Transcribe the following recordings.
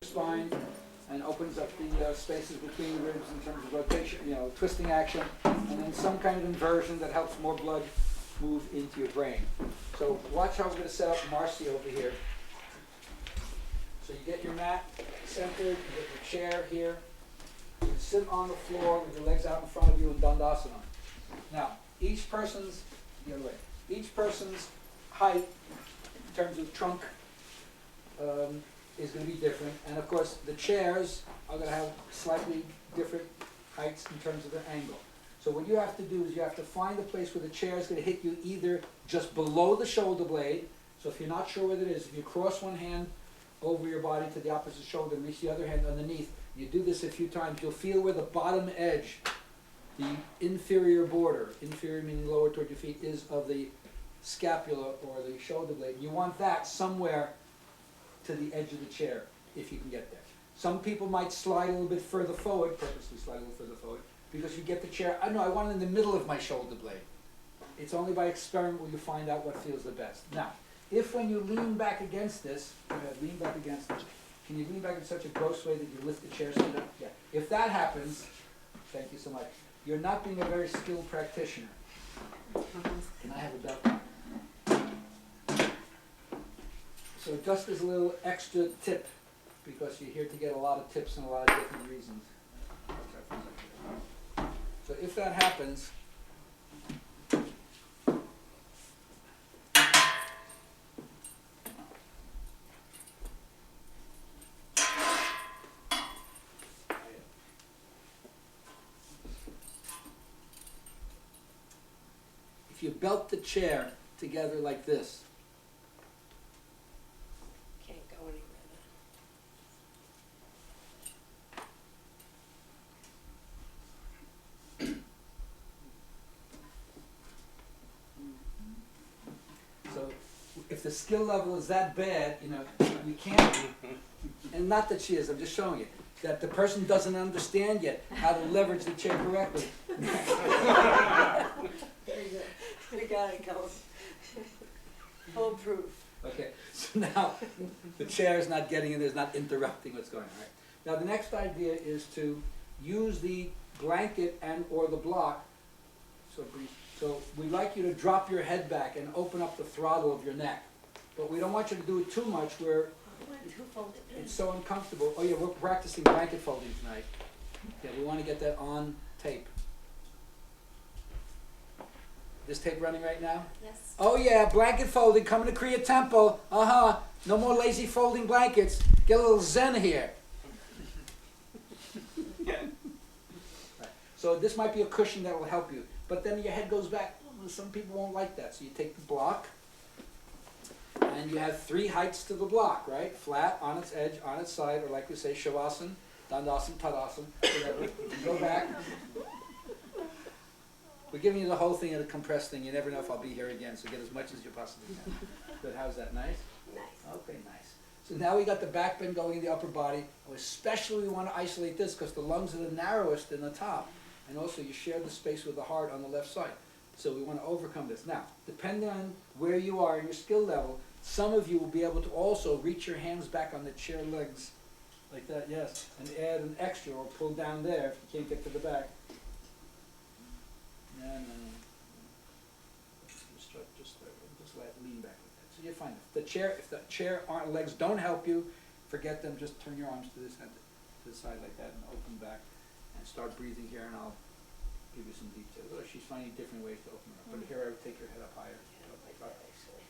spine and opens up the spaces between the ribs in terms of rotation, twisting action, and then some kind of inversion that helps more blood move into your brain. So watch how we're going to set up Marcy over here. So you get your mat centered, you get your chair here. You sit on the floor with your legs out in front of you in Dandasana. Now, each person's height in terms of trunk is going to be different, and of course the chairs are going to have slightly different heights in terms of the angle. So what you have to do is you have to find a place where the chair is going to hit you either just below the shoulder blade. So if you're not sure where it is, if you cross one hand over your body to the opposite shoulder and reach the other hand underneath, you do this a few times, you'll feel where the bottom edge, the inferior border, inferior meaning lower toward your feet, is of the scapula or the shoulder blade. You want that somewhere to the edge of the chair, if you can get there. Some people might slide a little bit further forward, purposely slide a little further forward, because you get the chair, I want it in the middle of my shoulder blade. It's only by experiment will you find out what feels the best. Now, if when you lean back against this, lean back against it, can you lean back in such a gross way that you lift the chair so that, yeah. If that happens, thank you so much, you're not being a very skilled practitioner. Can I have a belt? So just as a little extra tip, because you're here to get a lot of tips and a lot of different reasons. So if that happens, if you belt the chair together like this, Can't go anywhere so if the skill level is that bad, you can't, and not that she is, I'm just showing you, that the person doesn't understand yet how to leverage the chair correctly. then. Very good. We got it, Colin. Full proof. Okay, so now the chair is not getting in there, it's not interrupting what's going on. Right. Now the next idea is to use the blanket and or the block. So we'd like you to drop your head back and open up the throttle of your neck. But we don't want you to do it too much where it's so uncomfortable. Oh yeah, we're practicing blanket folding tonight. Yeah, we want to get that on tape. This tape running right now? Yes. Oh yeah, blanket folding, coming to Kriya Temple. No more lazy folding blankets. Get a little zen here. Right. So this might be a cushion that will help you. But then your head goes back. Some people won't like that. So you take the block, and you have 3 heights to the block, right? Flat, on its edge, on its side, or like we say, Shavasana, Dandasana, Tadasana, whatever. You go back. We're giving you the whole thing in a compressed thing. You never know if I'll be here again, so get as much as you possibly can. Good, how's that, nice? Nice. Okay, nice. So now we got the back bend going in the upper body. Especially we want to isolate this because the lungs are the narrowest in the top. And also you share the space with the heart on the left side. So we want to overcome this. Now, depending on where you are in your skill level, some of you will be able to also reach your hands back on the chair legs, like that, yes, and add an extra or pull down there if you can't get to the back. No. Just let lean back like that. So you're fine. If the chair legs don't help you, forget them. Just turn your arms to this side, like that, and open back, and start breathing here. And I'll give you some details. Oh, she's finding different ways to open her up. But here, I would take your head up higher. I don't like that, actually.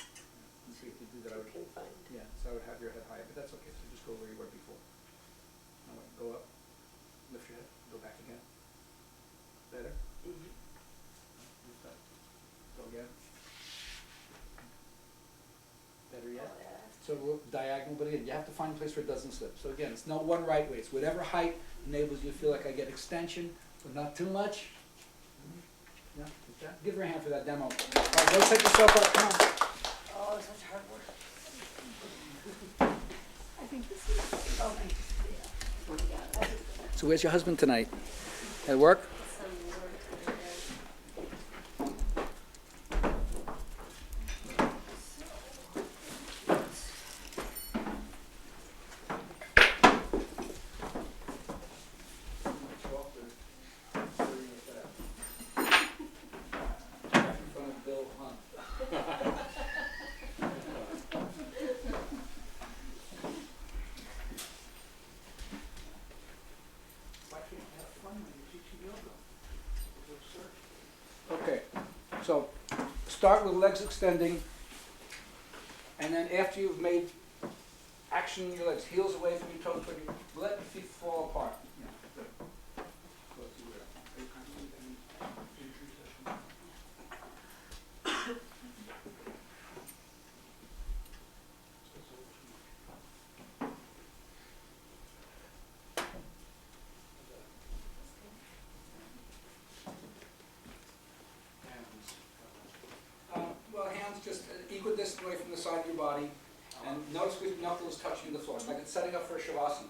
And see if you do that. I would, Confined. yeah. So I would have your head higher, but that's okay. So just go where you were before. Now go up, lift your head, go back again. Better. Go again. Better yet? Oh, yeah. So we'll diagonal, but again, you have to find a place where it doesn't slip. So again, it's no one right way. It's whatever height enables you to feel like I get extension, but not too much. Yeah, like that. Give her a hand for that demo. All right, go set yourself up. Come on. Oh, such hard work. I think this is. Oh, my God. So where's your husband tonight? At work? Some work. So start with legs extending, and then after you've made action in your legs, heels away from your toes, but you let your feet fall apart. Yeah, good. Close to where? Are you comfortable with any injury session? Hands. Well, hands just equidistant away from the side of your body, and notice with knuckles touching the floor, like it's setting up for a shavasana.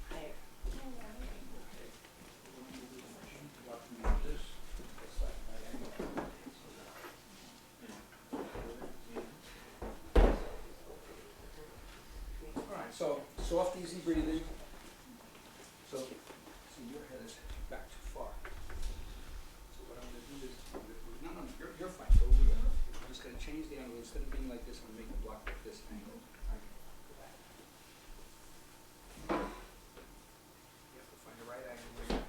Higher. Alright, so soft, easy breathing. So, see, your head is back too far. So what I'm going to do is, no, you're fine, go over there. I'm just going to change the angle. Instead of being like this, I'm going to make the block like this angle. Alright, go back. You have to find the right angle where your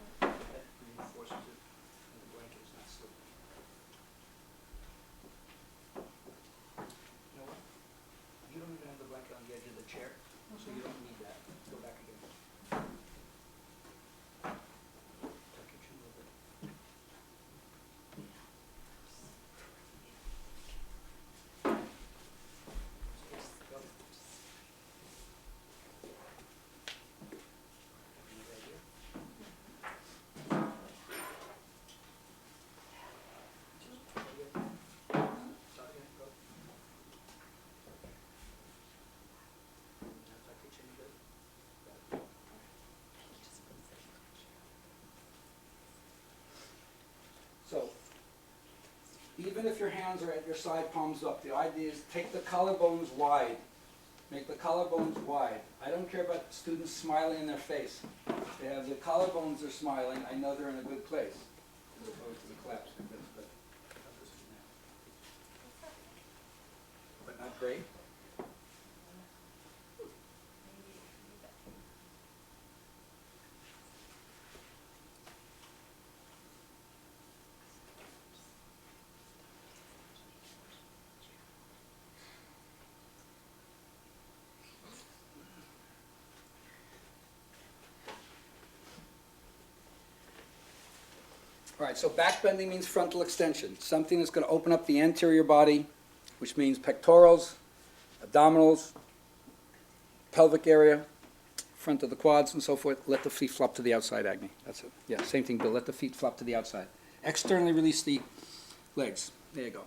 head reinforces it and the blanket's not slipping. You know what? You don't even have the blanket on the edge of the chair, so you don't need that. Go back again. Tuck your chin a little bit. Go. Any idea? Start again. Go. Now tuck your chin a bit. Got it. So, even if your hands are at your side, palms up, the idea is take the collarbones wide. Make the collarbones wide. I don't care about students smiling in their face. If they have the collarbones are smiling, I know they're in a good place. As opposed to the collapse like this, but not great. All right, so back bending means frontal extension, something that's going to open up the anterior body, which means pectorals, abdominals, pelvic area, front of the quads and so forth. Let the feet flop to the outside, Agni. That's it. Yeah, same thing, Bill. Let the feet flop to the outside. Externally release the legs. There you go.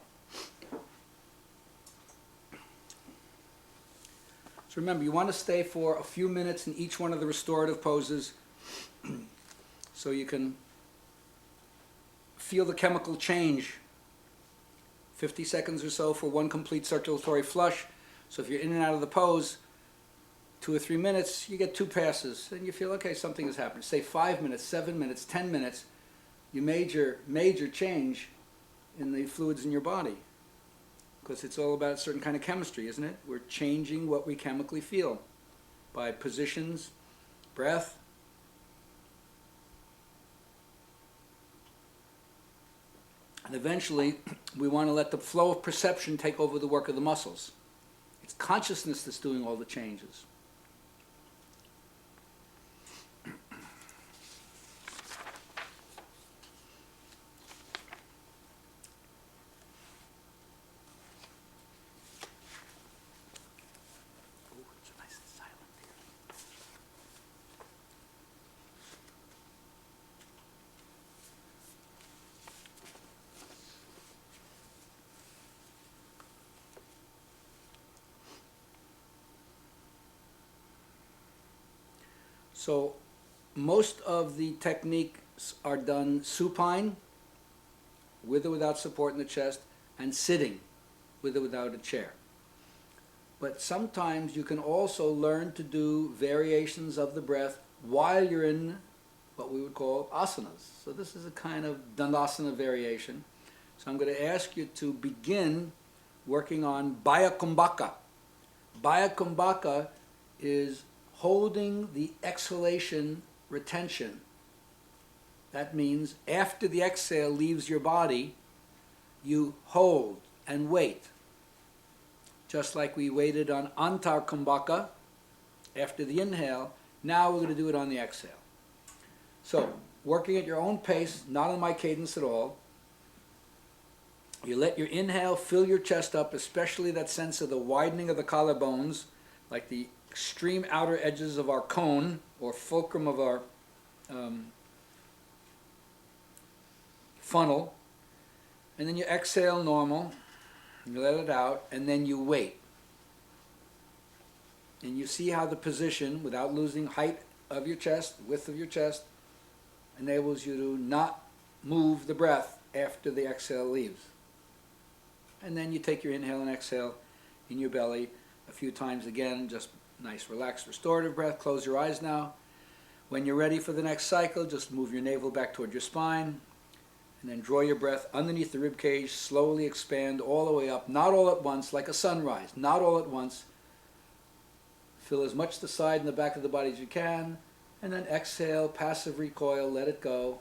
So remember, you want to stay for a few minutes in each one of the restorative poses so you can feel the chemical change. 50 seconds or so for one complete circulatory flush. So if you're in and out of the pose, 2 or 3 minutes, you get 2 passes, and you feel, okay, something has happened. Say 5 minutes, 7 minutes, 10 minutes, you major change in the fluids in your body. Because it's all about a certain kind of chemistry, isn't it? We're changing what we chemically feel by positions, breath. And eventually, we want to let the flow of perception take over the work of the muscles. It's consciousness that's doing all the changes. So most of the techniques are done supine, with or without support in the chest, and sitting, with or without a chair. But sometimes you can also learn to do variations of the breath while you're in what we would call asanas. So this is a kind of dandasana variation. So I'm going to ask you to begin working on Baya Kumbhaka. Baya Kumbhaka is holding the exhalation retention That means after the exhale leaves your body, you hold and wait. Just like we waited on Antar Kumbhaka after the inhale, now we're going to do it on the exhale. So, working at your own pace, not on my cadence at all. You let your inhale fill your chest up, especially that sense of the widening of the collarbones, like the extreme outer edges of our cone, or fulcrum of our funnel. And then you exhale normal, you let it out, and then you wait. And you see how the position, without losing height of your chest, width of your chest, enables you to not move the breath after the exhale leaves. And then you take your inhale and exhale in your belly a few times again, just nice relaxed restorative breath. Close your eyes now. When you're ready for the next cycle, just move your navel back toward your spine, and then draw your breath underneath the rib cage, slowly expand all the way up, not all at once, like a sunrise, not all at once. Fill as much the side and the back of the body as you can, and then exhale, passive recoil, let it go.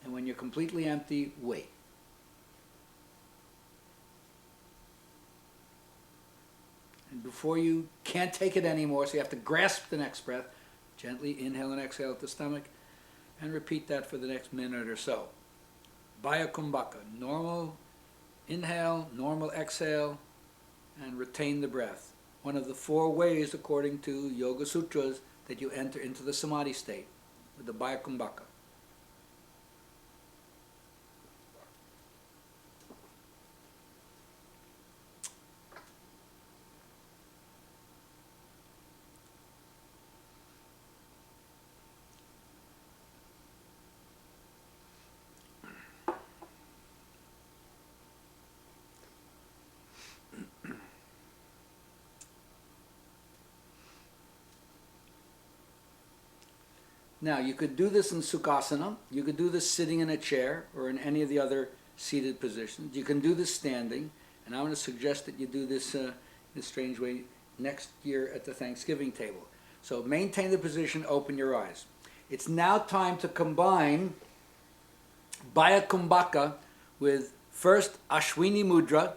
And when you're completely empty, wait. And before you can't take it anymore, so you have to grasp the next breath, gently inhale and exhale at the stomach, and repeat that for the next minute or so. Baya Kumbhaka, normal inhale, normal exhale, and retain the breath. One of the 4 ways, according to Yoga Sutras, that you enter into the Samadhi state, with the Baya Kumbhaka. Now, you could do this in Sukhasana. You could do this sitting in a chair or in any of the other seated positions. You can do this standing. And I'm going to suggest that you do this in a strange way next year at the Thanksgiving table. So maintain the position, open your eyes. It's now time to combine Baya Kumbhaka with first Ashwini Mudra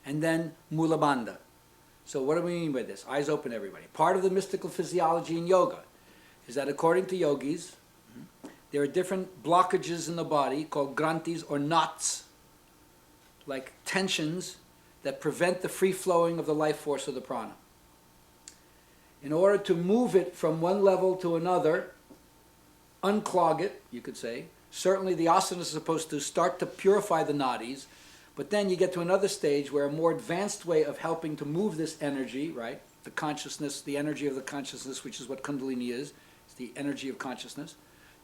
and then Mula Bandha. So what do we mean by this? Eyes open, everybody. Part of the mystical physiology in yoga is that according to yogis, there are different blockages in the body called granthis or knots, like tensions that prevent the free flowing of the life force of the prana. In order to move it from one level to another, unclog it, you could say, certainly the asana is supposed to start to purify the nadis, but then you get to another stage where a more advanced way of helping to move this energy, right, the consciousness, the energy of the consciousness, which is what Kundalini is, the energy of consciousness,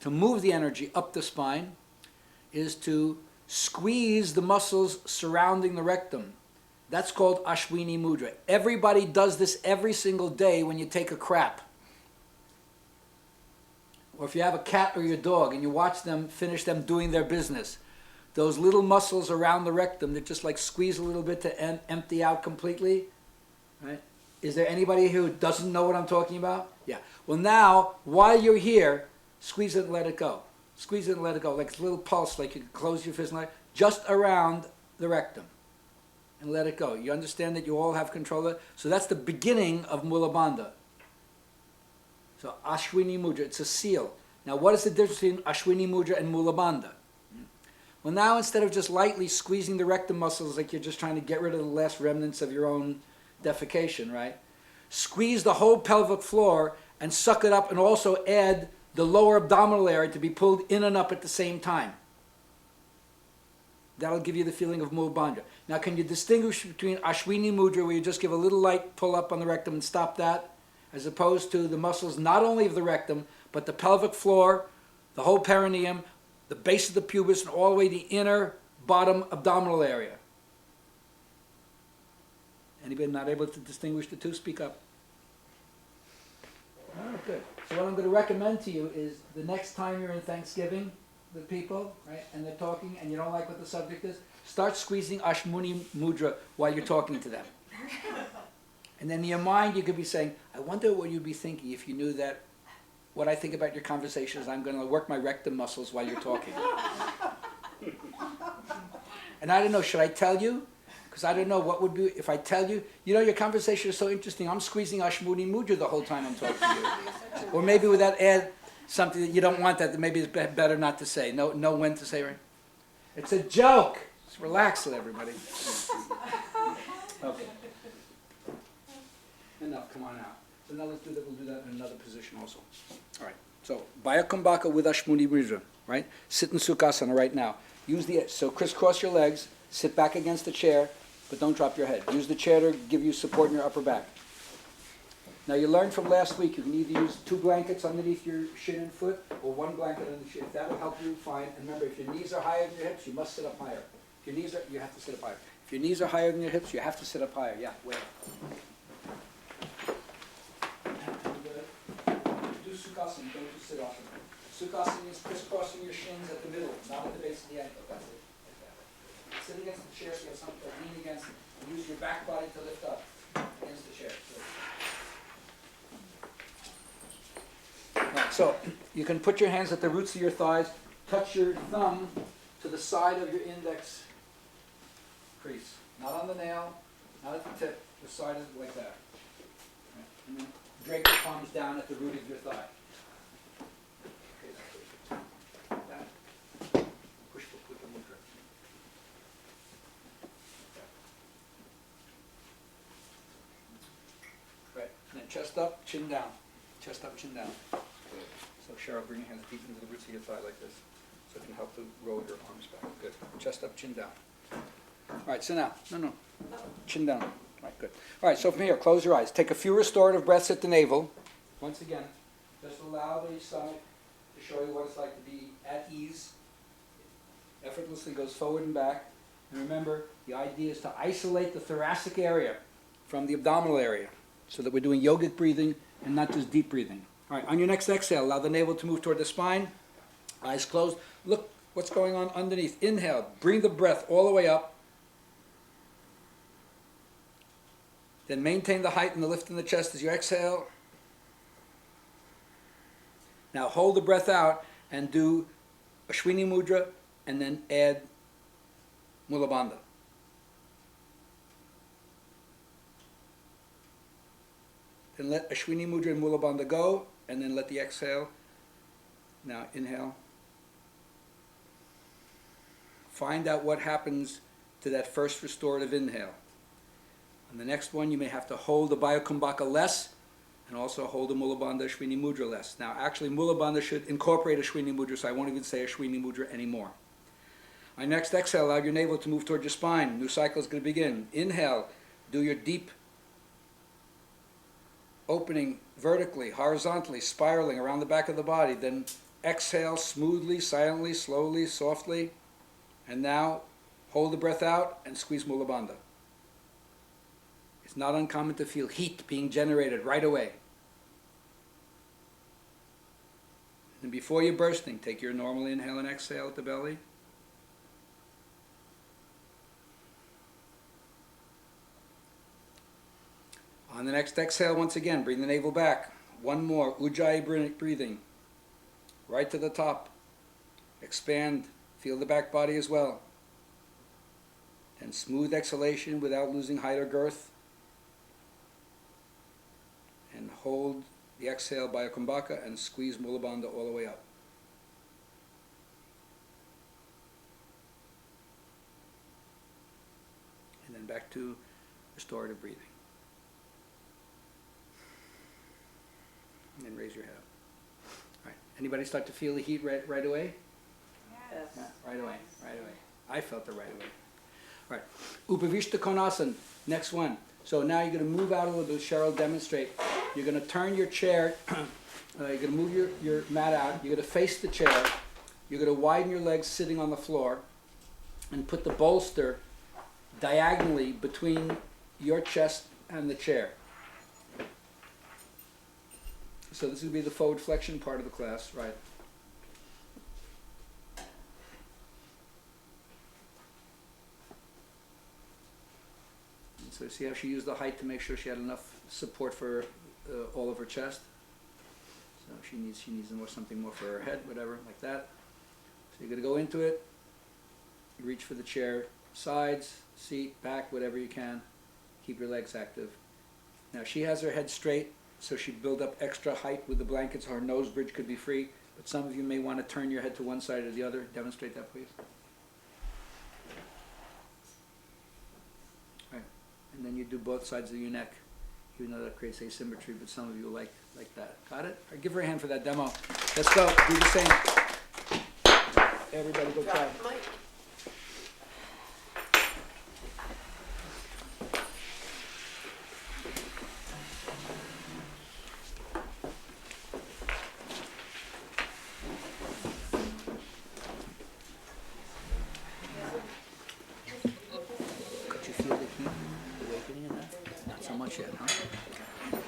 to move the energy up the spine is to squeeze the muscles surrounding the rectum. That's called Ashwini Mudra. Everybody does this every single day when you take a crap. Or if you have a cat or your dog and you watch them finish them doing their business, those little muscles around the rectum that just like squeeze a little bit to empty out completely, right? Is there anybody who doesn't know what I'm talking about? Yeah. Well now, while you're here, squeeze it and let it go. Squeeze it and let it go, like a little pulse, like you can close your fist and just around the rectum. And let it go. You understand that you all have control of it? So that's the beginning of Mula Bandha. So Ashwini Mudra, it's a seal. Now what is the difference between Ashwini Mudra and Mula Bandha? Well now, instead of just lightly squeezing the rectum muscles like you're just trying to get rid of the last remnants of your own defecation, right? Squeeze the whole pelvic floor and suck it up, and also add the lower abdominal area to be pulled in and up at the same time. That'll give you the feeling of Mula Bandha. Now can you distinguish between Ashwini Mudra, where you just give a little light pull up on the rectum and stop that, as opposed to the muscles not only of the rectum, but the pelvic floor, the whole perineum, the base of the pubis, and all the way the inner bottom abdominal area? Anybody not able to distinguish the two? Speak up. Oh, good. So what I'm going to recommend to you is the next time you're in Thanksgiving with people, right, and they're talking and you don't like what the subject is, start squeezing Ashwini Mudra while you're talking to them. And then in your mind you could be saying, I wonder what you'd be thinking if you knew that what I think about your conversation is I'm going to work my rectum muscles while you're talking. And I don't know, should I tell you? Because I don't know what would be, if I tell you, you know, your conversation is so interesting, I'm squeezing Ashmuni Mudra the whole time I'm talking to you. Or maybe with that add something that you don't want that maybe it's better not to say. Know when to say, right? It's a joke. Just relax it, everybody. Okay. Enough, come on out. So now let's do that, we'll do that in another position also. All right, so Bayakumbhaka with Ashmuni Mudra, right? Sit in Sukhasana right now. Use the, so crisscross your legs, sit back against the chair, but don't drop your head. Use the chair to give you support in your upper back. Now you learned from last week, you can either use 2 blankets underneath your shin and foot, or 1 blanket under the shin. If that will help you, fine. And remember, if your knees are higher than your hips, you must sit up higher. If your knees are, you have to sit up higher. If your knees are higher than your hips, you have to sit up higher. Yeah, wait. Do Sukhasana, don't do Siddhasana. Sukhasana is crisscrossing your shins at the middle, not at the base of the ankle. That's it. Like that. Sit against the chair so you have something to lean against, and use your back body to lift up against the chair. So you can put your hands at the roots of your thighs, touch your thumb to the side of your index crease. Not on the nail, not at the tip, the side is like that. Right. And then drape your palms down at the root of your thigh. Like that. Push the mudra. Right. And then chest up, chin down. Chest up, chin down. So Cheryl, bring your hands deep into the roots of your thigh like this, so it can help to roll your arms back. Good. Chest up, chin down. All right, so now, chin down. All right, good. All right, so from here, close your eyes. Take a few restorative breaths at the navel. Once again, just allow the stomach to show you what it's like to be at ease. Effortlessly goes forward and back. And remember, the idea is to isolate the thoracic area from the abdominal area, so that we're doing yogic breathing and not just deep breathing. All right, on your next exhale, allow the navel to move toward the spine. Eyes closed. Look what's going on underneath. Inhale. Bring the breath all the way up. Then maintain the height and the lift in the chest as you exhale. Now hold the breath out and do Ashwini Mudra and then add Mula Bandha. Then let Ashwini Mudra and Mula Bandha go, and then let the exhale. Now inhale. Find out what happens to that first restorative inhale. On the next one, you may have to hold the Bayakumbhaka less, and also hold the Mula Bandha Ashwini Mudra less. Now actually Mula Bandha should incorporate Ashwini Mudra, so I won't even say Ashwini Mudra anymore. On your next exhale, allow your navel to move toward your spine. New cycle is going to begin. Inhale, do your deep opening vertically, horizontally, spiraling around the back of the body. Then exhale smoothly, silently, slowly, softly. And now hold the breath out and squeeze Mula Bandha. It's not uncommon to feel heat being generated right away. And before you're bursting, take your normal inhale and exhale at the belly. On the next exhale, once again, bring the navel back. One more, Ujjayi breathing. Right to the top. Expand. Feel the back body as well. And smooth exhalation without losing height or girth. And hold the exhale Bayakumbhaka and squeeze Mula Bandha all the way up. And then back to restorative breathing. And then raise your head up. All right. Anybody start to feel the heat right away? Yes. Yeah, right away. I felt it right away. All right. Upavishta Konasana, next one. So now you're going to move out a little bit. Cheryl, demonstrate. You're going to turn your chair. You're going to move your mat out. You're going to face the chair. You're going to widen your legs sitting on the floor and put the bolster diagonally between your chest and the chair. So this would be the forward flexion part of the class, right? And so see how she used the height to make sure she had enough support for all of her chest? So So she needs something more for her head, whatever, like that. So you're gonna go into it, you reach for the chair, sides, seat, back, whatever you can. Keep your legs active. Now she has her head straight, so she build up extra height with the blankets, so her nose bridge could be free. But some of you may want to turn your head to one side or the other. Demonstrate that, please. Right. And then you do both sides of your neck, even though that creates asymmetry, but some of you like that. Got it? All right, give her a hand for that demo. Let's go. Do the same. Everybody go try. Drop the mic. Could you feel the heat awakening in that? Not so much yet, huh? Wow.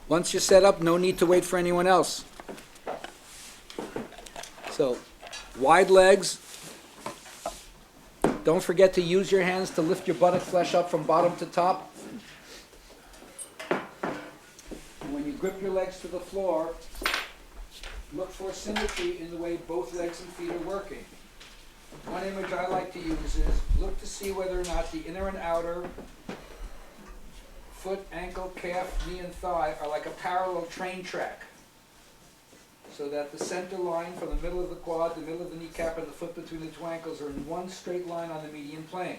Once you're set up, no need to wait for anyone else. So, wide legs. Don't forget to use your hands to lift your buttock flesh up from bottom to top. And when you grip your legs to the floor, look for symmetry in the way both legs and feet are working. One image I like to use is look to see whether or not the inner and outer foot, ankle, calf, knee, and thigh are like a parallel train track. So that the center line from the middle of the quad, the middle of the kneecap, and the foot between the two ankles are in one straight line on the median plane.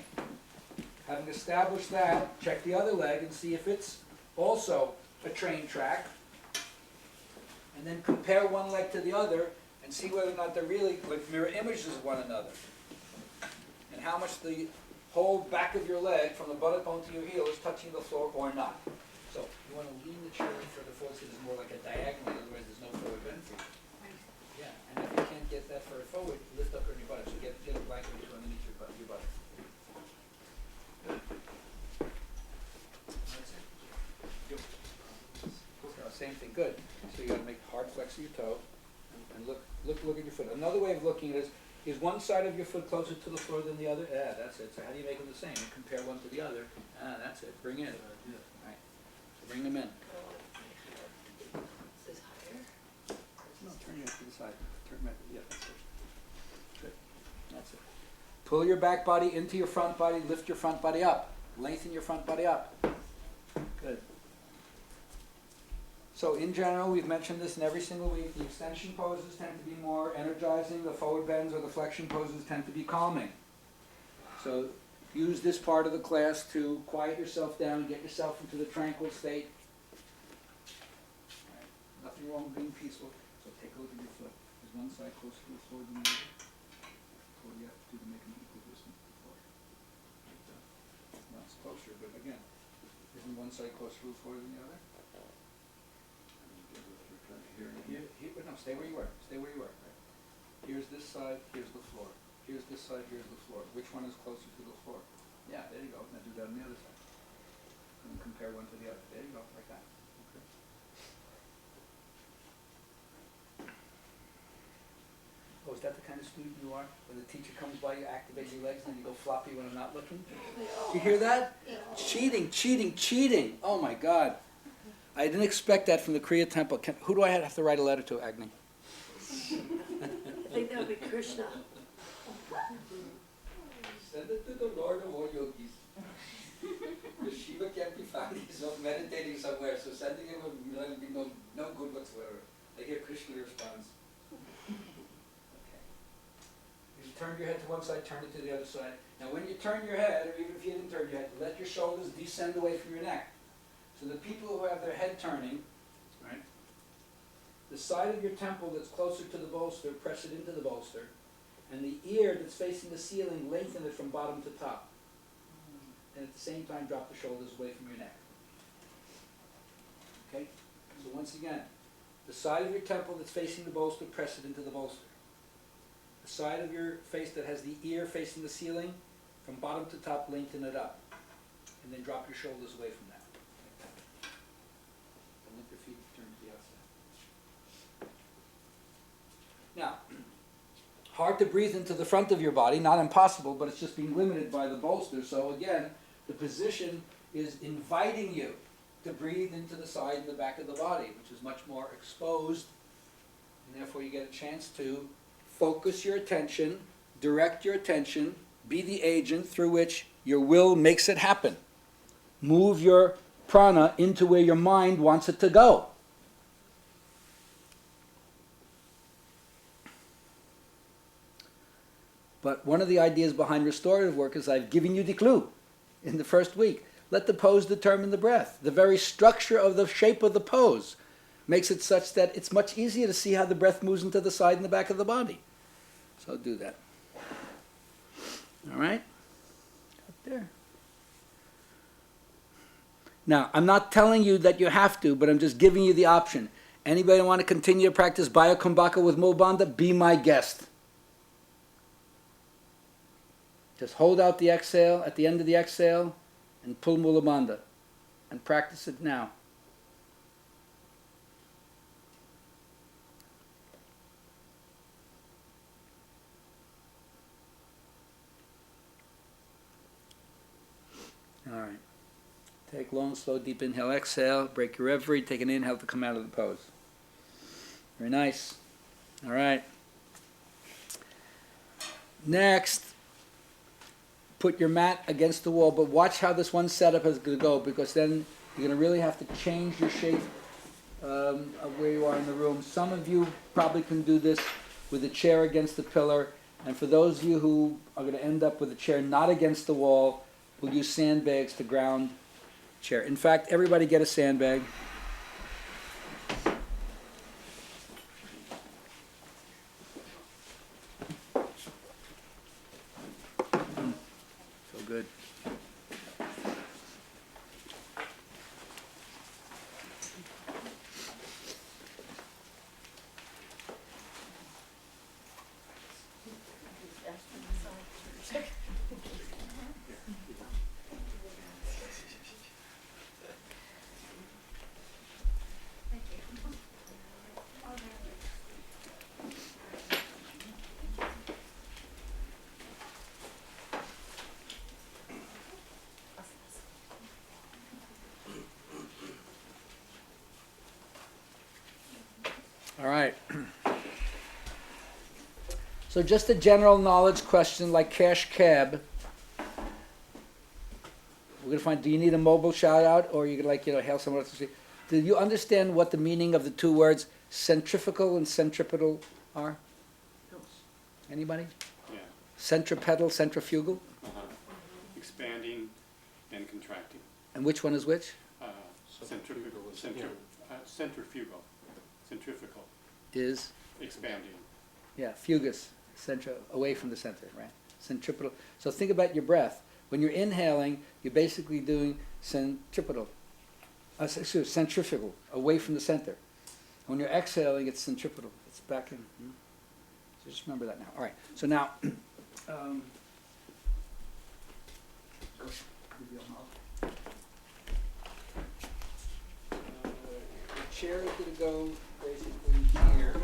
Having established that, check the other leg and see if it's also a train track. And then compare one leg to the other and see whether or not they're really like mirror images of one another. And how much the whole back of your leg from the buttock bone to your heel is touching the floor or not. So you want to lean the chair in further forward so it's more like a diagonal, otherwise there's no forward bend for you. Yeah, and if you can't get that further forward, lift up on your buttock. So get a blanket underneath your buttock. That's it. Same thing, good. So you got to make a hard flex of your toe and look at your foot. Another way of looking at it is one side of your foot closer to the floor than the other? Yeah, that's it. So how do you make them the same? You compare one to the other. Ah, that's it. Bring in. All right. So bring them in. Is this higher? No, turn it to the side. Turn it. Yeah, that's it. Good. That's it. Pull your back body into your front body. Lift your front body up. Lengthen your front body up. Good. So in general, we've mentioned this in every single week, the extension poses tend to be more energizing, the forward bends or the flexion poses tend to be calming. So use this part of the class to quiet yourself down and get yourself into the tranquil state. Right. Nothing wrong with being peaceful. So take a look at your foot. Is one side closer to the floor than the other? What do you have to do to make an equal distance to the floor? Well, it's closer, but again, isn't one side closer to the floor than the other? No, stay where you were. Stay where you were. Right. Here's this side, here's the floor. Here's this side, here's the floor. Which one is closer to the floor? Yeah, there you go. Now do that on the other side. And then compare one to the other. There you go, like that. Okay. Oh, is that the kind of student you are? When the teacher comes by, you activate your legs and then you go floppy when I'm not looking? Do you hear that? Cheating, cheating, cheating. Oh my God. I didn't expect that from the Kriya temple. Who do I have to write a letter to, Agni? I think that would be Krishna. Send it to the Lord of all yogis. Because Shiva can't be found. He's not meditating somewhere, so sending him would be no good whatsoever. I hear Krishna responds. Okay. You turn your head to one side, turn it to the other side. Now when you turn your head, or even if you didn't turn your head, let your shoulders descend away from your neck. So the people who have their head turning, right, the side of your temple that's closer to the bolster, press it into the bolster, and the ear that's facing the ceiling, lengthen it from bottom to top. And at the same time, drop the shoulders away from your neck. Okay? So once again, the side of your temple that's facing the bolster, press it into the bolster. The side of your face that has the ear facing the ceiling, from bottom to top, lengthen it up. And then drop your shoulders away from that. And let your feet turn to the outside. Now, hard to breathe into the front of your body, not impossible, but it's just being limited by the bolster. So again, the position is inviting you to breathe into the side and the back of the body, which is much more exposed, and therefore you get a chance to focus your attention, direct your attention, be the agent through which your will makes it happen. Move your prana into where your mind wants it to go. But one of the ideas behind restorative work is I've given you the clue in the first week. Let the pose determine the breath. The very structure of the shape of the pose makes it such that it's much easier to see how the breath moves into the side and the back of the body. So do that. All right? Up there. Now, I'm not telling you that you have to, but I'm just giving you the option. Anybody want to continue to practice Bayakumbhaka with Mulbandha? Be my guest. Just hold out the exhale at the end of the exhale and pull Mula Bandha and practice it now. All right. Take long, slow, deep inhale, exhale. Break your reverie. Take an inhale to come out of the pose. Very nice. All right. Next, put your mat against the wall, but watch how this one setup is going to go, because then you're going to really have to change your shape of where you are in the room. Some of you probably can do this with a chair against the pillar, and for those of you who are going to end up with a chair not against the wall, we'll use sandbags to ground chair. In fact, everybody get a sandbag. So good. All right. So just a general knowledge question like cash cab. We're going to find, do you need a mobile shout out, or you could hail someone else to see? Do you understand what the meaning of the two words centrifugal and centripetal are? Anybody? Yeah. Centripetal, centrifugal? Expanding and contracting. And which one is which? Centrifugal. Centrifugal. Centrifugal. Is? Expanding. Yeah, fugus, away from the center, right? Centripetal. So think about your breath. When you're inhaling, you're basically doing centripetal. Centrifugal, away from the center. When you're exhaling, it's centripetal. It's back in. So just remember that now. All right. So now, the chair is going to go basically here.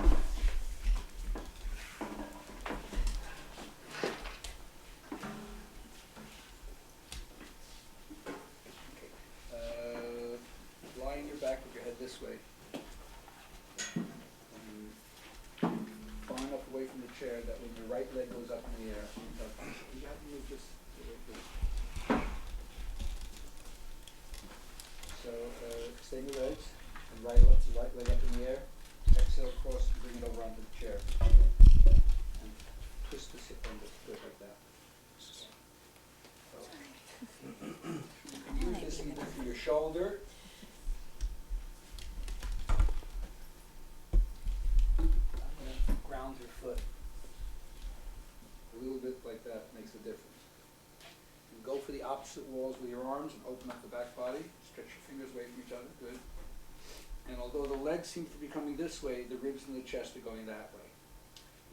Lying your back with your head this way. Far enough away from the chair that when your right leg goes up in the air, you have to move this the way. So stay in your legs, and right leg up in the air. Exhale, cross, bring it over onto the chair. And twist this hip under, do it like that. You can use this either for your shoulder. I'm going to ground your foot. A little bit like that makes a difference. And go for the opposite walls with your arms and open up the back body. Stretch your fingers away from each other. Good. And although the legs seem to be coming this way, the ribs and the chest are going that way.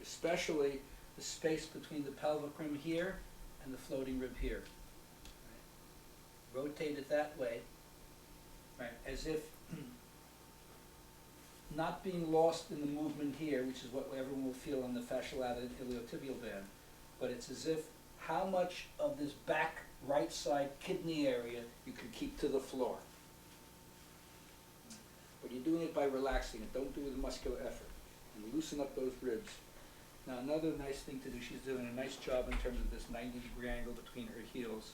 Especially the space between the pelvic rim here and the floating rib here. Right. Rotate it that way, right, as if not being lost in the movement here, which is what everyone will feel on the fasciolateral iliotibial band, but it's as if how much of this back right side kidney area you can keep to the floor. But you're doing it by relaxing it, don't do it with muscular effort. And loosen up those ribs. Now another nice thing to do, she's doing a nice job in terms of this 90-degree angle between her heels.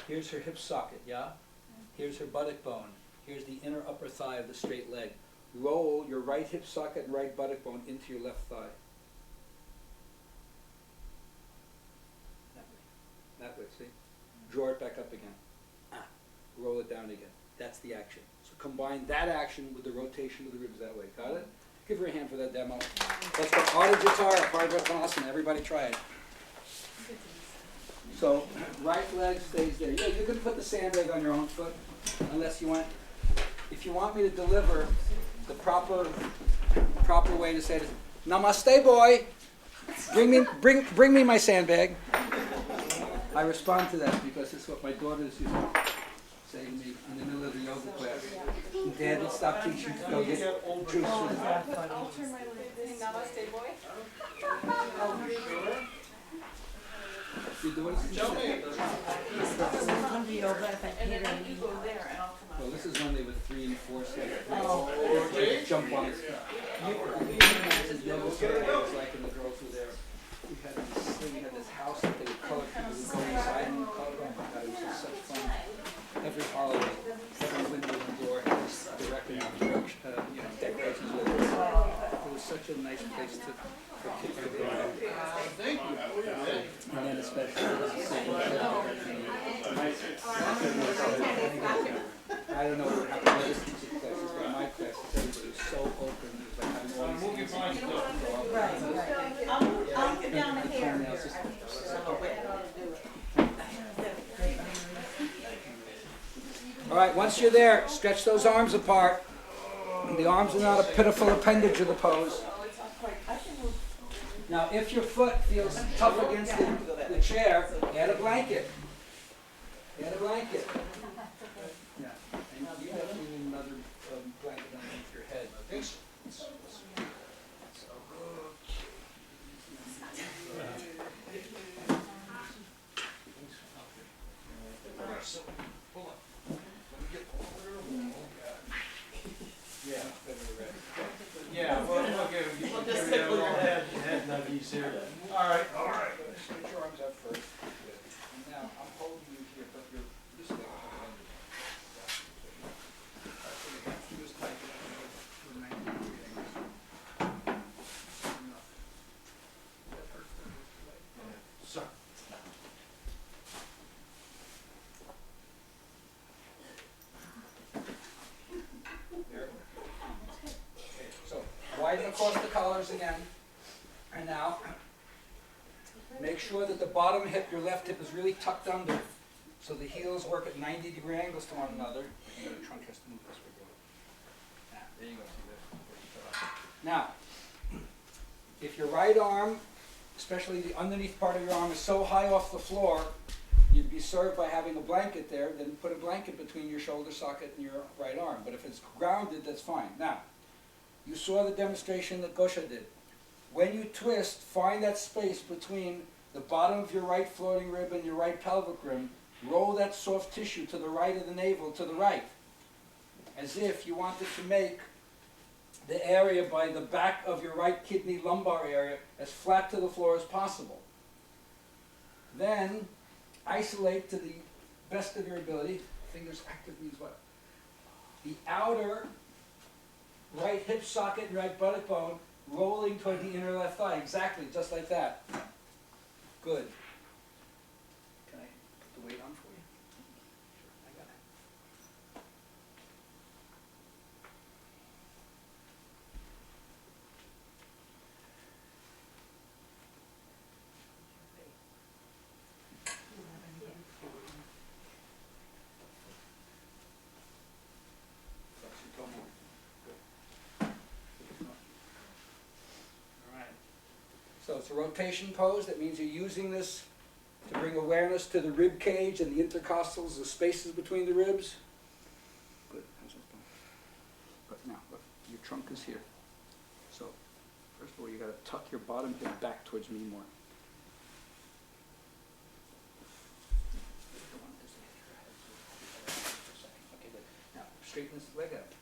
Here's her hip socket, yeah? Here's her buttock bone. Here's the inner upper thigh of the straight leg. Roll your right hip socket and right buttock bone into your left thigh. That way, see? Draw it back up again. Roll it down again. That's the action. So combine that action with the rotation of the ribs that way. Got it? Give her a hand for that demo. Let's go. Ardha Jatara, Parvattanasana. Everybody try it. So right leg stays there. Yeah, you can put the sandbag on your own foot, unless you want. If you want me to deliver the proper way to say it is, Namaste, boy. Bring me my sandbag. I respond to that because it's what my daughters used to say to me in the middle of the yoga class. Dad would stop teaching to go get juice. I'll turn my leg. Namaste, boy. You do it? Well, this is when they were 3 and 4 steps. They jump on it. Yoga was like, and the girls were there. We had this house that they would color people would go inside and color. Oh my God, it was just such fun. Every holiday, every window and door had this decorations with it. It was such a nice place for kids to grow up. Thank you. And then especially I don't know what happened with this teaching classes, but in my classes everybody was so open. It was like having all these things. I'll put down the hair. All right, once you're there, stretch those arms apart. The arms are not a pitiful appendage of the pose. Now, if your foot feels tough against the chair, add a blanket. Add a blanket. Yeah, and you definitely need another blanket underneath your head. Yeah, well, okay, you can just tickle your head nuggies here. All right. Stretch your arms out first. And now, I'm holding you here, but you're this way. So you have to do is tighten it to 90 degrees. Enough. That hurts. So. There. So, widen across the collars again. And now, make sure that the bottom hip, your left hip, is really tucked under, so the heels work at 90-degree angles to one another. The trunk has to move this way. There you go. Now, if your right arm, especially the underneath part of your arm, is so high off the floor, you'd be served by having a blanket there, then put a blanket between your shoulder socket and your right arm. But if it's grounded, that's fine. Now, you saw the demonstration that Gosha did. When you twist, find that space between the bottom of your right floating rib and your right pelvic rim. Roll that soft tissue to the right of the navel, to the right, as if you wanted to make the area by the back of your right kidney lumbar area as flat to the floor as possible. Then, isolate to the best of your ability. Fingers active means what? The outer right hip socket and right buttock bone rolling toward the inner left thigh. Exactly, just like that. Good. Can I put the weight on for you? Sure, I got it. So it's a rotation pose. That means you're using this to bring awareness to the rib cage and the intercostals, the spaces between the ribs. Good. How's that going? But now, look, your trunk is here. tuck your bottom hip back towards me more. Okay, good. Now, straighten this leg out.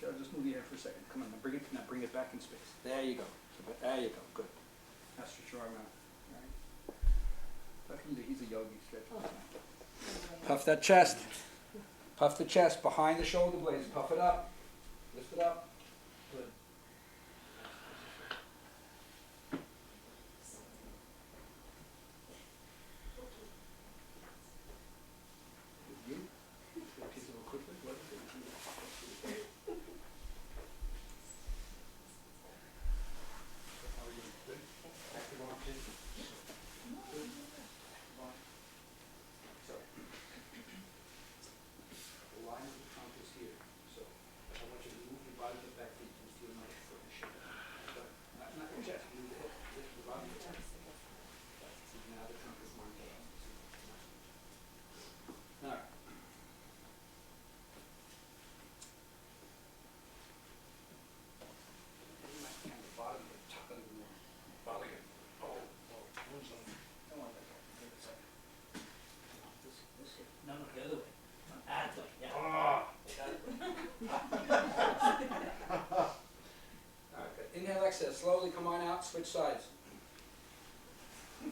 Cheryl, just move your head for a second. Come on, now bring it back in space. There you go. There you go, good. Now stretch your arm out. All right. He's a yogi, stretch. Puff that chest. Puff the chest behind the shoulder blades. Puff it up. Lift it up. Good. You? Good piece of equipment. What is it? How are you? Good? Active oxygen? Good. Sorry. The line of the trunk is here, so I want you to move your body back so you can feel my foot and shoulder. But not your chest, move the hip, lift the body. See, now the trunk is lined up. All right. You might kind of bottom hip, tuck under the bottom hip. Oh, don't want that. Give it a second. This hip. No, the other way. That way, yeah. All right, good. Inhale, exhale. Slowly come on out, switch sides. Are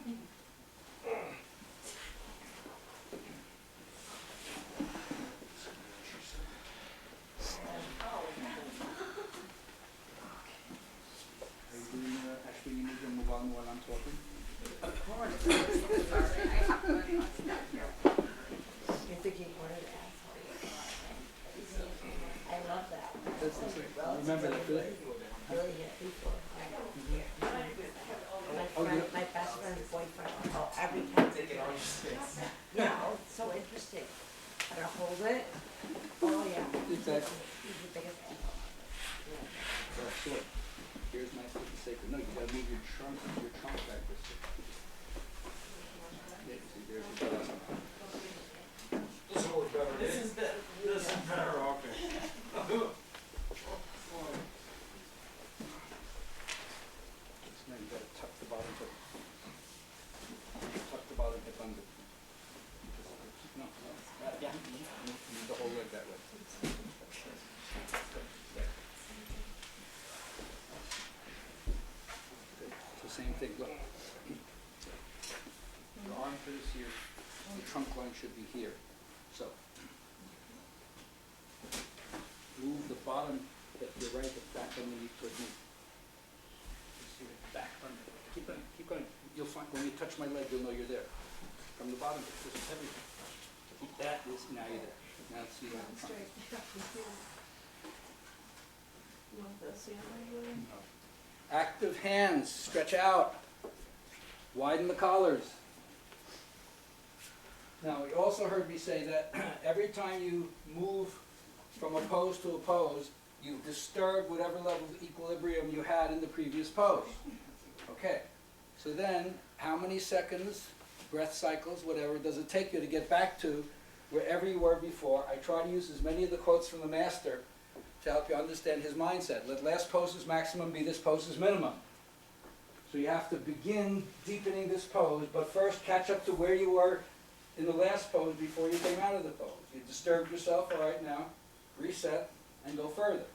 you doing, actually, you need to move on while I'm talking? You're thinking, what an asshole. I love that. Remember that, do they? Really hit people. Oh, you- My best friend's boyfriend, every time. Yeah, it's so interesting. Gotta hold it. Oh, yeah. Exactly. He's the biggest asshole. Sure. Here's my sacred. No, you gotta move your trunk back this way. Yeah, see, there's the bottom. This is better, okay. Now you gotta tuck the bottom hip. Tuck the bottom hip under. No, yeah, move the whole leg that way. Good. It's the same thing, look. Your armpit is here, the trunk line should be here. So, move the bottom hip, your right hip back underneath towards me. Just see it back under. Keep going. You'll find, when you touch my leg, you'll know you're there. From the bottom, this is everything. Keep that, now you're there. Now see you on the front. No. Active hands, stretch out. Widen the collars. Now, you also heard me say that every time you move from a pose to a pose, you disturb whatever level of equilibrium you had in the previous pose. Okay, so then how many seconds, breath cycles, whatever, does it take you to get back to wherever you were before? I try to use as many of the quotes from the master to help you understand his mindset. Let last pose's maximum be this pose's minimum. So you have to begin deepening this pose, but first catch up to where you were in the last pose before you came out of the pose. You disturbed yourself, all right, now reset and go further.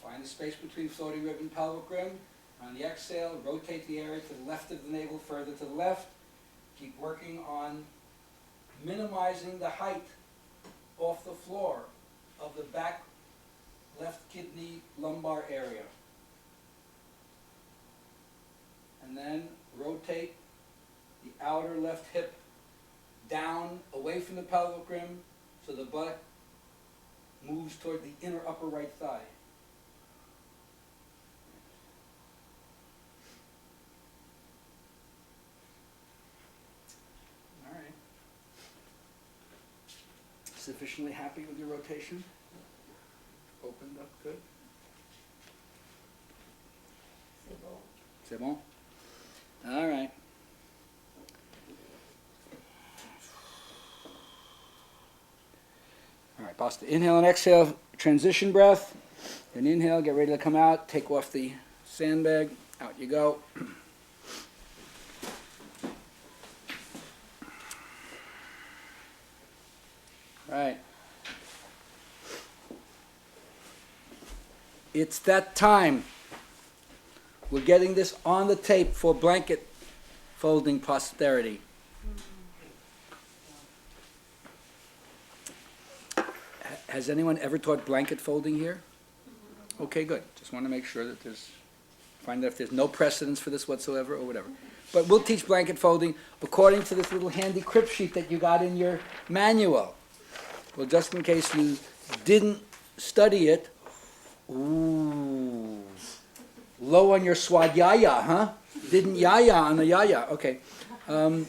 Find the space between floating rib and pelvic rim. On the exhale, rotate the area to the left of the navel, further to the left. Keep working on minimizing the height off the floor of the back left kidney lumbar area. And then rotate the outer left hip down away from the pelvic rim so the butt moves toward the inner upper right thigh. All right. Sufficiently happy with your rotation? Opened up good? C'est bon? All right. All right, Boston, inhale and exhale, transition breath. Then inhale, get ready to come out, take off the sandbag, out you go. Right. It's that time. We're getting this on the tape for blanket folding posterity. Has anyone ever taught blanket folding here? Okay, good. Just want to make sure that find out if there's no precedence for this whatsoever or whatever. But we'll teach blanket folding according to this little handy crib sheet that you got in your manual. Well, just in case you didn't study it, ooh, low on your swadhyaya, huh? Didn't yaya on the yaya. Okay. Do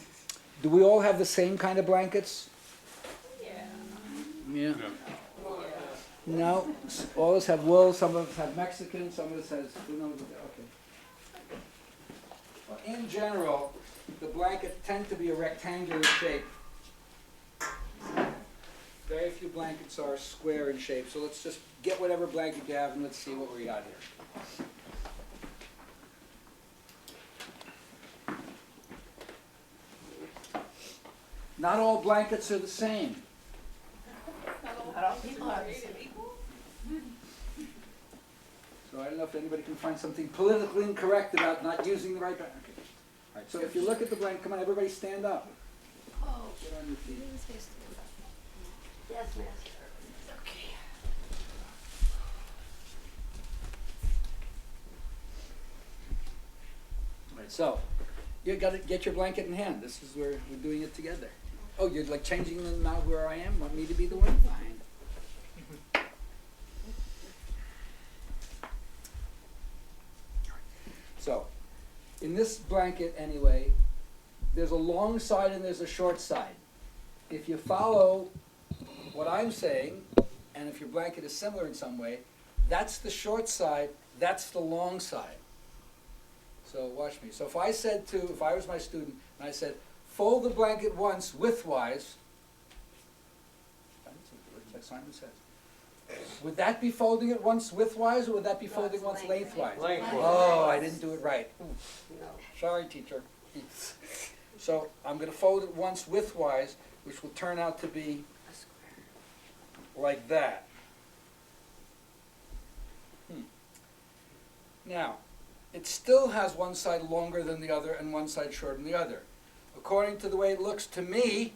we all have the same kind of blankets? Yeah. No, all of us have wool, some of us have Mexican, some of us has, who knows, okay. Well, in general, the blankets tend to be a rectangular shape. Very few blankets are square in shape, so let's just get whatever blanket you have and let's see what we got here. Not all blankets are the same. Not all people are the same. So I don't know if anybody can find something politically incorrect about not using the right blanket. Okay. All right, so if you look at the blanket, come on, everybody stand up. Oh, Get on your feet. yes, master. Okay. All right, so you got to get your blanket in hand. This is where we're doing it together. Oh, you're like changing them now where I am? Want me to be the one? Fine. So, in this blanket anyway, there's a long side and there's a short side. If you follow what I'm saying, and if your blanket is similar in some way, that's the short side, that's the long side. So watch me. So if I was my student, and I said, fold the blanket once widthwise, like Simon says, would that be folding it once widthwise, or would that be folding once lengthwise? Lengthwise. Oh, I didn't do it right. No. Sorry, teacher. So I'm going to fold it once widthwise, which will turn out to be A square. like that. Now, it still has one side longer than the other and one side shorter than the other. According to the way it looks to me,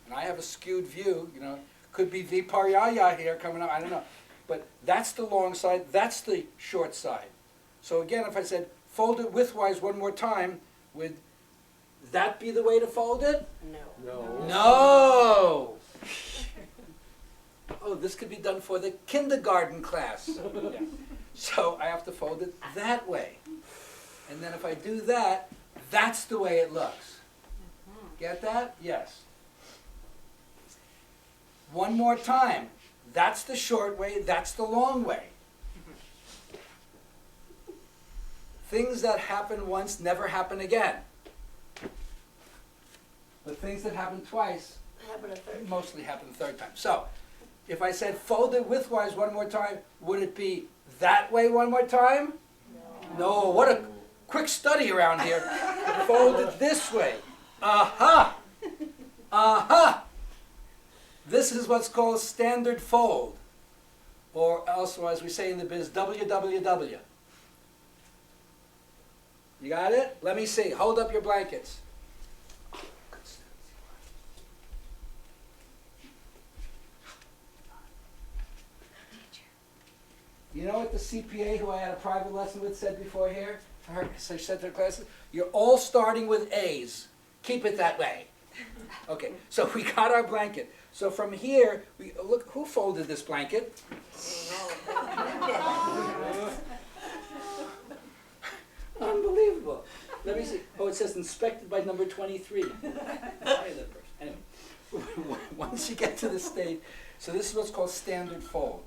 and I have a skewed view, could be viparyaya here coming up, I don't know. But that's the long side, that's the short side. So again, if I said, fold it widthwise one more time, would that be the way to fold it? No. No! Oh, this could be done for the kindergarten class. Yeah. So I have to fold it that way. And then if I do that, that's the way it looks. Get that? Yes. One more time. That's the short way, that's the long way. Things that happen once never happen again. But things that happen twice mostly happen the third time. So, if I said fold it widthwise one more time, would it be that way one more time? No. What a quick study around here. Fold it this way. Aha! Aha! This is what's called standard fold. Or also, as we say in the biz, WWW. You got it? Let me see. Hold up your blankets. You know what the CPA who I had a private lesson with said before here? So she said to her classes, you're all starting with A's. Keep it that way. Okay, so we got our blanket. So from here, look, who folded this blanket? Unbelievable. Let me see. Oh, it says inspected by number 23. Anyway, once you get to the state, so this is what's called standard fold.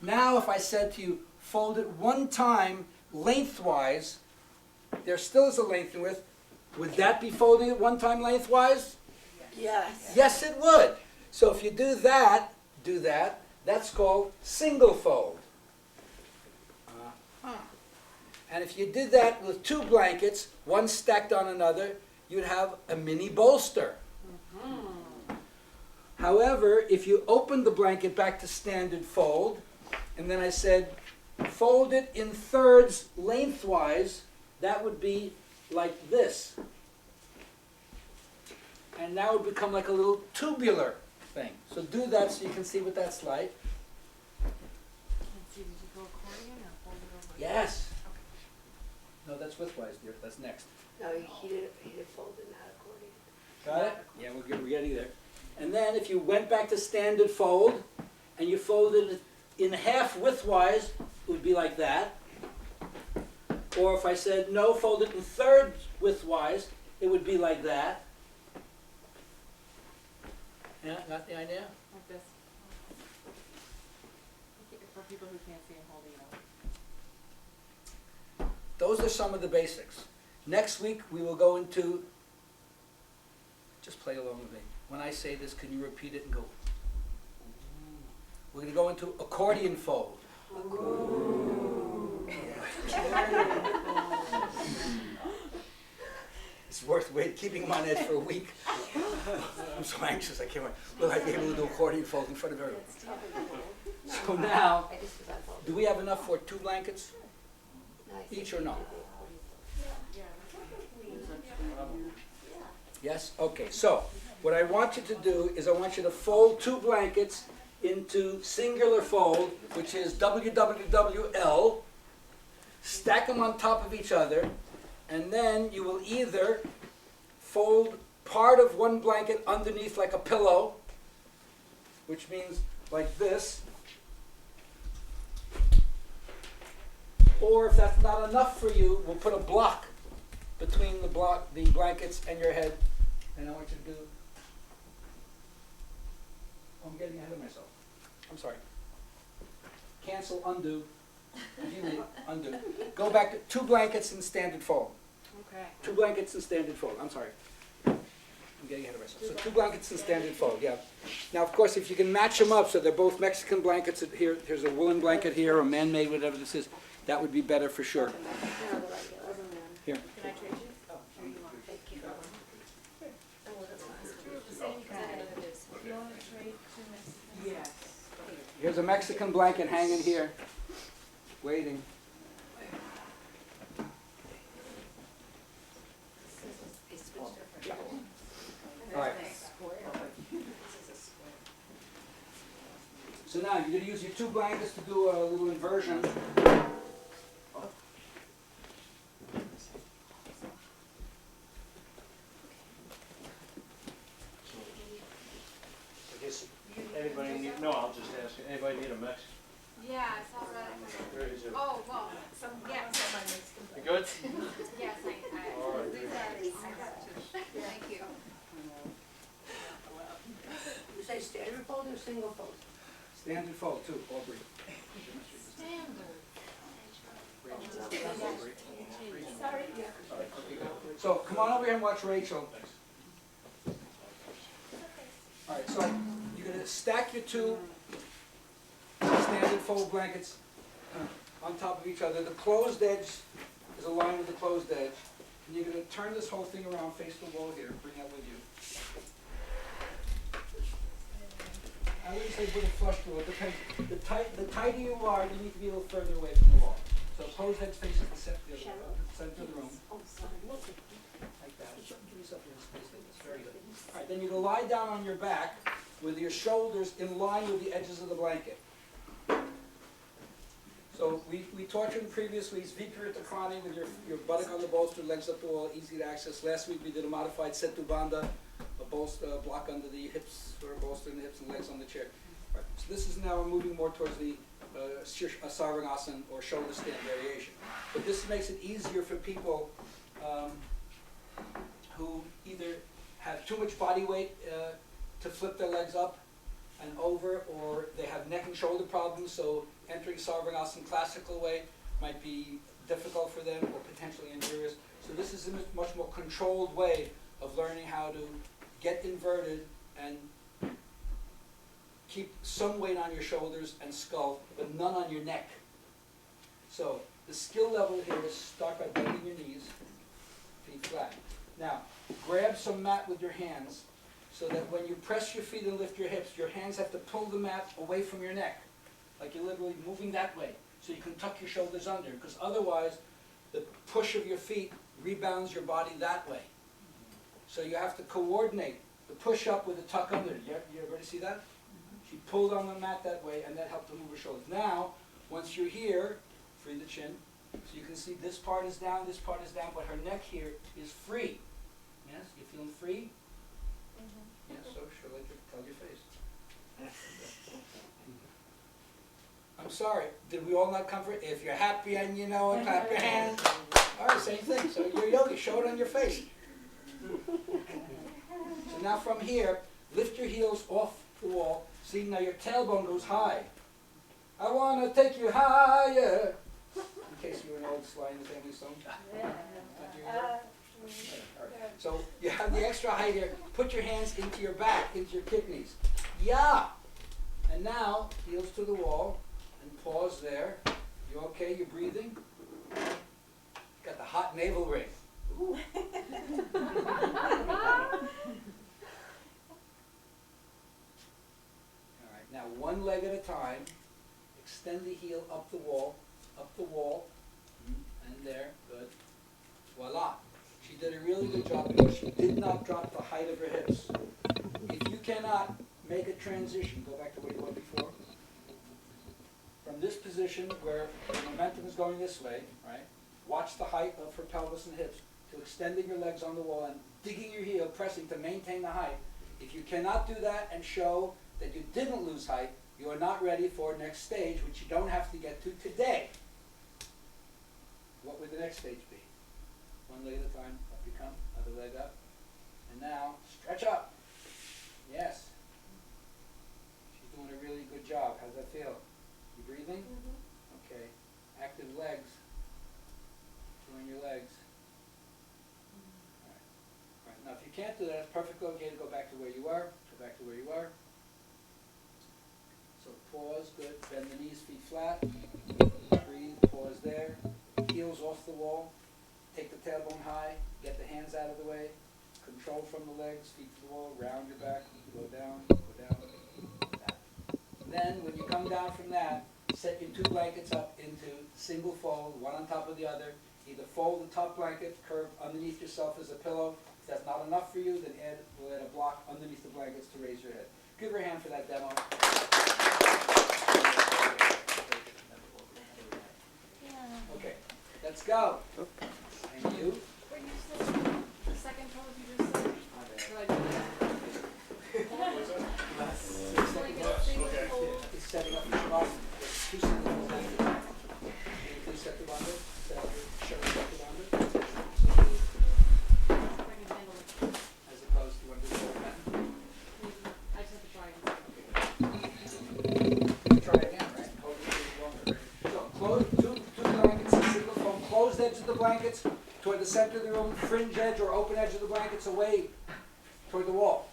Now if I said to you, fold it one time lengthwise, there still is a length and width. Would that be folding it one time lengthwise? Yes. Yes, it would. So if you do that, that's called single fold. And if you did that with two blankets, one stacked on another, you'd have a mini bolster. However, if you open the blanket back to standard fold, and then I said, fold it in thirds lengthwise, that would be like this. And now it would become like a little tubular thing. So do that so you can see what that's like. Yes. No, that's widthwise, dear. That's next. No, he did fold in that accordion. Got it? Yeah, we're getting there. And then if you went back to standard fold, and you folded it in half widthwise, it would be like that. Or if I said, no, fold it in thirds widthwise, it would be like that. Yeah, got the idea? Like this. For people who can't see, I'm holding it up. Those are some of the basics. Next week, we will go into, just play along with me. When I say this, can you repeat it and go? We're going to go into accordion fold. It's worth keeping them on edge for a week. I'm so anxious, I can't wait. Will I be able to do accordion fold in front of everyone? So now, do we have enough for 2 blankets each or no? Yes? Okay, so what I want you to do is I want you to fold 2 blankets into singular fold, which is WWWL, stack them on top of each other, and then you will either fold part of one blanket underneath like a pillow, which means like this, or if that's not enough for you, we'll put a block between the blankets and your head, and I want you to do, oh, I'm getting ahead of myself. I'm sorry. Cancel, undo, delete, undo. Go back to 2 blankets in standard fold. Okay. 2 blankets in standard fold, I'm sorry. I'm getting ahead of myself. So 2 blankets in standard fold, yeah. Now, of course, if you can match them up so they're both Mexican blankets, here's a woolen blanket here, or man-made, whatever this is, that would be better for sure. Here. Can I trade you? Oh, here you want. Thank you. You want to trade 2 Mexicans? Yes. Here's a Mexican blanket hanging here, waiting. All right. So now you're going to use your 2 blankets to do a little inversion. Anybody need, no, I'll just ask you, anybody need a Mexican? Yeah, I saw that. Where is it? Oh, well, yes. You good? Yes, I All right. Thank you. You say standard fold or single fold? Standard fold, too, Aubrey. Sorry. So come on over here and watch Rachel. All right, so you're going to stack your 2 standard fold blankets on top of each other. The closed edge is aligned with the closed edge. And you're going to turn this whole thing around, face the wall here, bring that with you. I wouldn't say put it flush to it, depends. The tighter you are, you need to be a little further away from the wall. So closed edge faces the center of the room. Like that. Give yourself a little space like this. Very good. All right, then you're going to lie down on your back with your shoulders in line with the edges of the blanket. So we taught you in previous weeks, Viparithakrani with your buttock on the bolster, legs up the wall, easy to access. Last week we did a modified Setubandha, a bolster, a block under the hips, or a bolster in the hips and legs on the chair. All right, so this is now we're moving more towards the Sarvangasana or shoulder stand variation. But this makes it easier for people who either have too much body weight to flip their legs up and over, or they have neck and shoulder problems, so entering Sarvangasana classical way might be difficult for them or potentially injurious. So this is a much more controlled way of learning how to get inverted and keep some weight on your shoulders and skull, but none on your neck. So the skill level here is start by bending your knees, feet flat. Now, grab some mat with your hands so that when you press your feet and lift your hips, your hands have to pull the mat away from your neck. Like you're literally moving that way, so you can tuck your shoulders under, because otherwise the push of your feet rebounds your body that way. So you have to coordinate the push up with the tuck under. You everybody see that? She pulled on the mat that way, and that helped to move her shoulders. Now, once you're here, free the chin. So you can see this part is down, but her neck here is free. Yes, you feeling free? Yes, so sure, like tell your face. I'm sorry, did we all not comfort? If you're happy and you know it, clap your hands. All right, same thing. So your yoga, show it on your face. So now from here, lift your heels off the wall. See, now your tailbone goes high. I want to take you higher. In case you were an old Sly and the Family Stone. So you have the extra height here. Put your hands into your back, into your kidneys. Yeah. And now, heels to the wall, and pause there. You okay? You breathing? Got the hot navel ring. Ooh. All right. Now, one leg at a time. Extend the heel up the wall, and there. Good. Voila. She did a really good job because she did not drop the height of her hips. If you cannot make a transition, go back to where you were before. From this position where the momentum is going this way, right? Watch the height of her pelvis and hips to extending your legs on the wall and digging your heel, pressing to maintain the height. If you cannot do that and show that you didn't lose height, you are not ready for next stage, which you don't have to get to today. What would the next stage be? One leg at a time, up you come, other leg up. And now, stretch up. Yes. She's doing a really good job. How's that feel? You breathing? Okay. Active legs. Join your legs. All right. All right. Now, if you can't do that, it's perfectly okay to go back to where you are. Go back to where you are. So pause, good. Bend the knees, feet flat. Breathe, pause there. Heels off the wall. Take the tailbone high, get the hands out of the way, control from the legs, feet to the wall, round your back, go down, down. Then, when you come down from that, set your two blankets up into single fold, one on top of the other. Either fold the top blanket, curve underneath yourself as a pillow. If that's not enough for you, then we'll add a block underneath the blankets to raise your head. Give her a hand for that demo. Okay, let's go. And you? Were you saying the second pose you just said? Or like It's like a single pose? setting up the shavasana. There's two single folds after that. Please set the bundle. Show the bundle. Maybe if I can handle it. As opposed to when we go again. Maybe. I just have to try it. Try again, right? Hold it a little longer. So close two blankets, a single fold. Closed edge of the blankets toward the center of the room. Fringe edge or open edge of the blankets away toward the wall.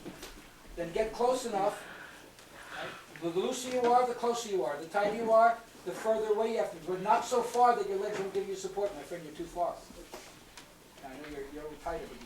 Then get close enough. Right? The looser you are, the closer you are. The tighter you are, the further away you have to be. But not so far that your legs won't give you support, my friend. You're too far. Now, I know you're tighter, but